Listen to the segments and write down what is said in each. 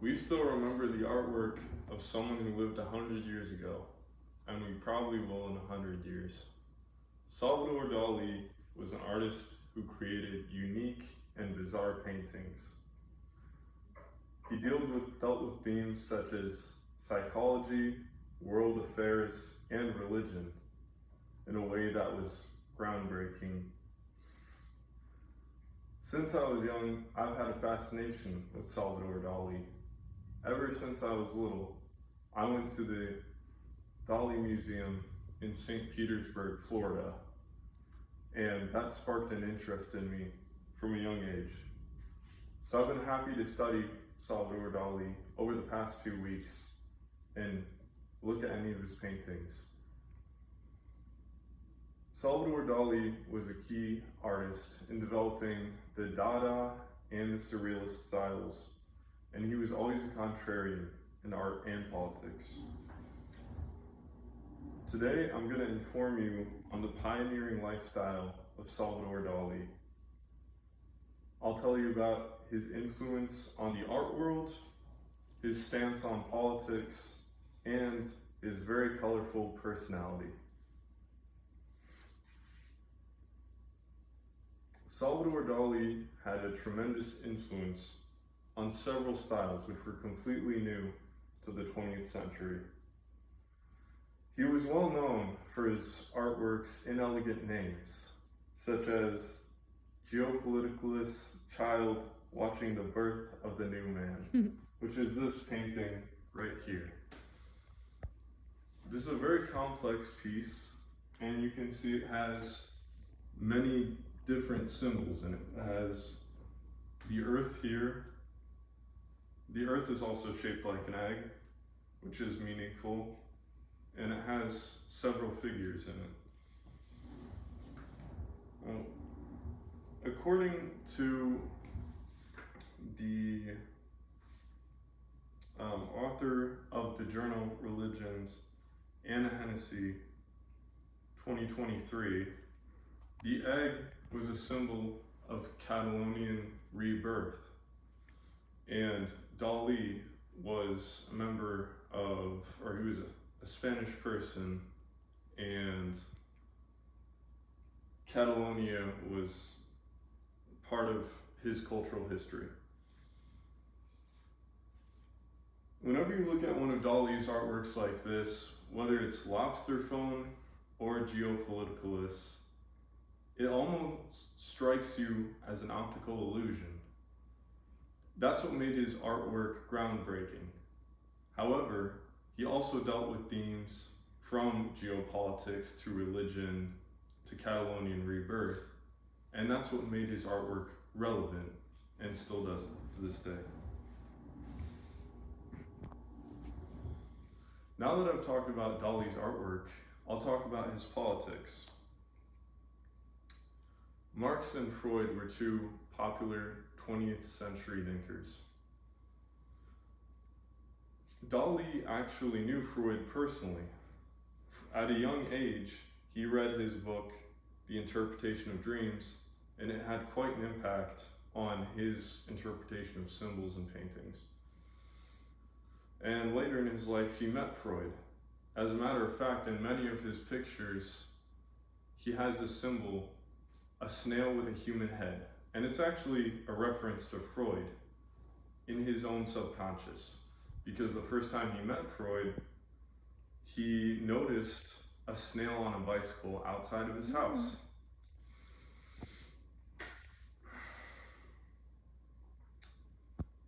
We still remember the artwork of someone who lived 100 years ago, and we probably will in 100 years. Salvador Dali was an artist who created unique and bizarre paintings. He dealt with themes such as psychology, world affairs, and religion in a way that was groundbreaking. Since I was young, I've had a fascination with Salvador Dali. Ever since I was little, I went to the Dali Museum in St. Petersburg, Florida, and that sparked an interest in me from a young age. So I've been happy to study Salvador Dali over the past few weeks and look at any of his paintings. Salvador Dali was a key artist in developing the Dada and the Surrealist styles, and he was always a contrarian in art and politics. Today, I'm going to inform you on the pioneering lifestyle of Salvador Dali. I'll tell you about his influence on the art world, his stance on politics, and his very colorful personality. Salvador Dali had a tremendous influence on several styles which were completely new to the 20th century. He was well known for his artwork's inelegant names, such as Geopoliticalist Child Watching the Birth of the New Man, which is this painting right here. This is a very complex piece, and you can see it has many different symbols in it. It has the earth here. The earth is also shaped like an egg, which is meaningful, and it has several figures in it. Well, according to the author of the journal Religions, Anna Hennessy, 2023, the egg was a symbol of Catalonian rebirth, and Dali was a member of, or he was a Spanish person, and Catalonia was part of his cultural history. Whenever you look at one of Dali's artworks like this, whether it's Lobster Phone or Geopoliticalist, it almost strikes you as an optical illusion. That's what made his artwork groundbreaking. However, he also dealt with themes from geopolitics to religion to Catalonian rebirth, and that's what made his artwork relevant and still does to this day. Now that I've talked about Dali's artwork, I'll talk about his politics. Marx and Freud were two popular 20th century thinkers. Dali actually knew Freud personally. At a young age, he read his book, The Interpretation of Dreams, and it had quite an impact on his interpretation of symbols and paintings. And later in his life, he met Freud. As a matter of fact, in many of his pictures, he has a symbol, a snail with a human head. And it's actually a reference to Freud in his own subconscious, because the first time he met Freud, he noticed a snail on a bicycle outside of his house.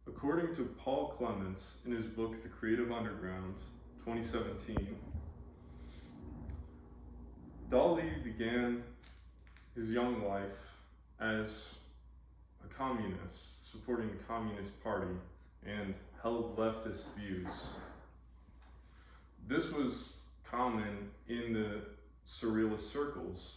According to Paul Clements in his book, The Creative Underground, 2017, Dali began his young life as a communist, supporting the Communist Party, and held leftist views. This was common in the Surrealist circles,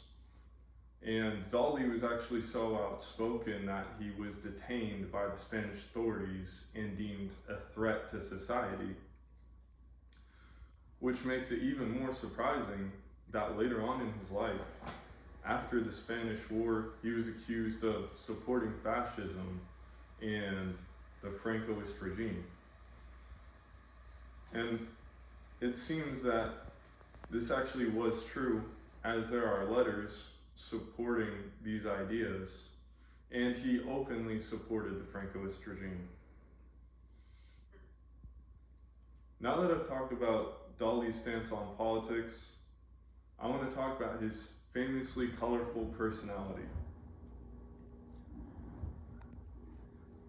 and Dali was actually so outspoken that he was detained by the Spanish authorities and deemed a threat to society, which makes it even more surprising that later on in his life, after the Spanish War, he was accused of supporting fascism and the Francoist regime. And it seems that this actually was true, as there are letters supporting these ideas, and he openly supported the Francoist regime. Now that I've talked about Dali's stance on politics, I want to talk about his famously colorful personality.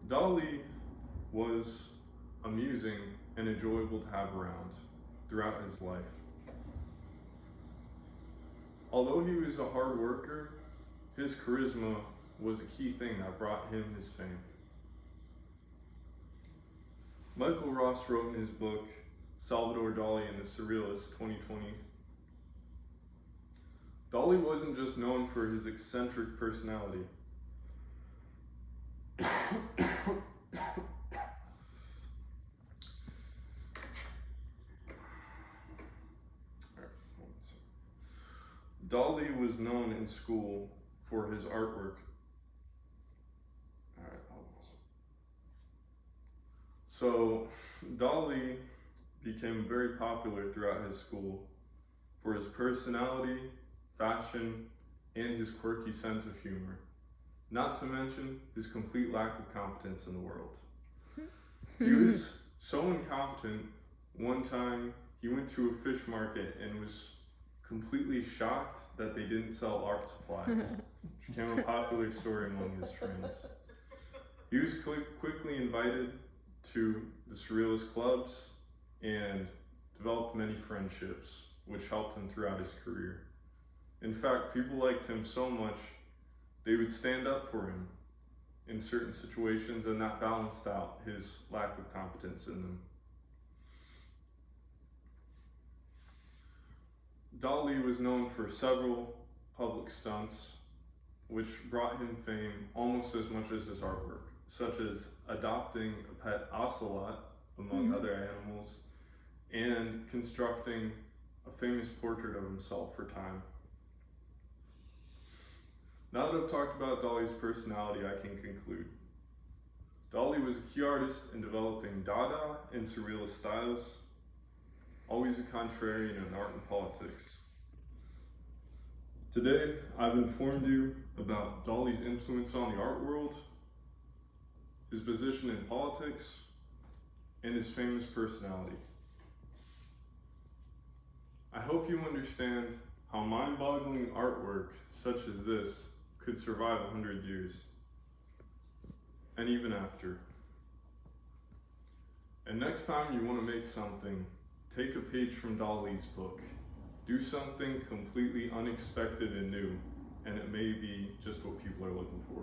Dali was amusing and enjoyable to have around throughout his life. Although he was a hard worker, his charisma was a key thing that brought him his fame. Michael Ross wrote in his book, Salvador Dali and the Surrealists 2020, Dali wasn't just known for his eccentric personality. Dali was known in school for his artwork. So Dali became very popular throughout his school for his personality, fashion, and his quirky sense of humor. Not to mention his complete lack of competence in the world. He was so incompetent, one time he went to a fish market and was completely shocked that they didn't sell art supplies, which became a popular story among his friends. He was quickly invited to the Surrealist clubs and developed many friendships, which helped him throughout his career. In fact, people liked him so much, they would stand up for him in certain situations, and that balanced out his lack of competence in them. Dali was known for several public stunts, which brought him fame almost as much as his artwork, such as adopting a pet ocelot, among other animals, and constructing a famous portrait of himself for Time. Now that I've talked about Dali's personality, I can conclude. Dali was a key artist in developing Dada and Surrealist styles, always a contrarian in art and politics. Today, I've informed you about Dali's influence on the art world, his position in politics, and his famous personality. I hope you understand how mind-boggling artwork such as this could survive 100 years, and even after. And next time you want to make something, take a page from Dali's book. Do something completely unexpected and new, and it may be just what people are looking for.